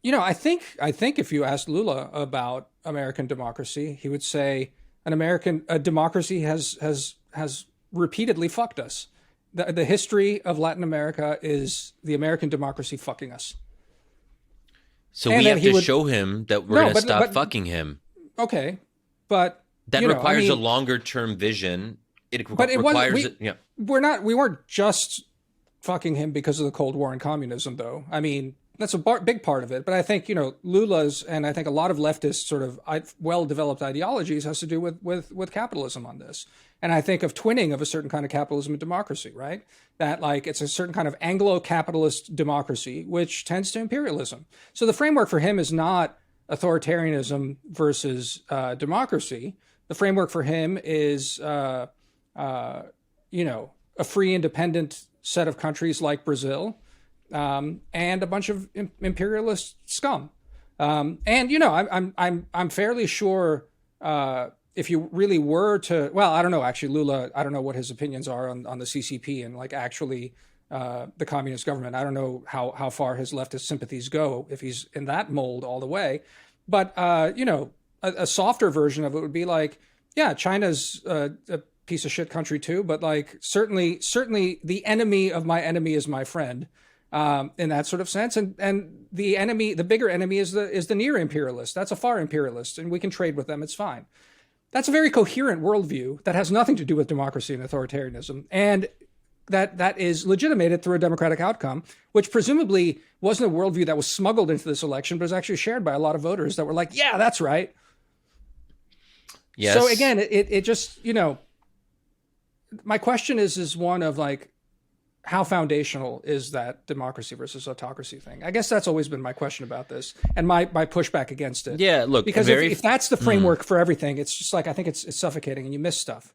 I think if you asked Lula about American democracy, he would say a democracy has repeatedly fucked us. The history of Latin America is the American democracy fucking us. So And we then have he to would show him that we're no, going to stop fucking him. okay, but That I requires a mean, longer term vision. It but it wasn't requires it. Yeah. we weren't just fucking him because of the Cold War and communism, though. I mean, that's a big part of it. But I think Lula's, and I think a lot of leftist sort of well-developed ideologies has to do with capitalism on this. And I think of twinning of a certain kind of capitalism and democracy, right? That like it's a certain kind of Anglo-capitalist democracy which tends to imperialism. So the framework for him is not authoritarianism versus democracy. The framework for him is a free, independent set of countries like Brazil, and a bunch of imperialist scum. I'm fairly sure if you really were to, well, I don't know. Actually, Lula, I don't know what his opinions are on the CCP and like actually the communist government. I don't know how far his leftist sympathies go if he's in that mold all the way. But a softer version of it would be like, yeah, China's a piece of shit country too, but like certainly the enemy of my enemy is my friend, in that sort of sense. And the bigger enemy is the near imperialist. That's a far imperialist, and we can trade with them. It's fine. That's a very coherent worldview that has nothing to do with democracy and authoritarianism, and that is legitimated through a democratic outcome, which presumably wasn't a worldview that was smuggled into this election, but is actually shared by a lot of voters that were like, yeah, that's right. Yes. So again, it just, my question is one of like, how foundational is that democracy versus autocracy thing? I guess that's always been my question about this and my pushback against it. Yeah, look, because if that's the framework for everything, it's just like, I think it's suffocating and you miss stuff.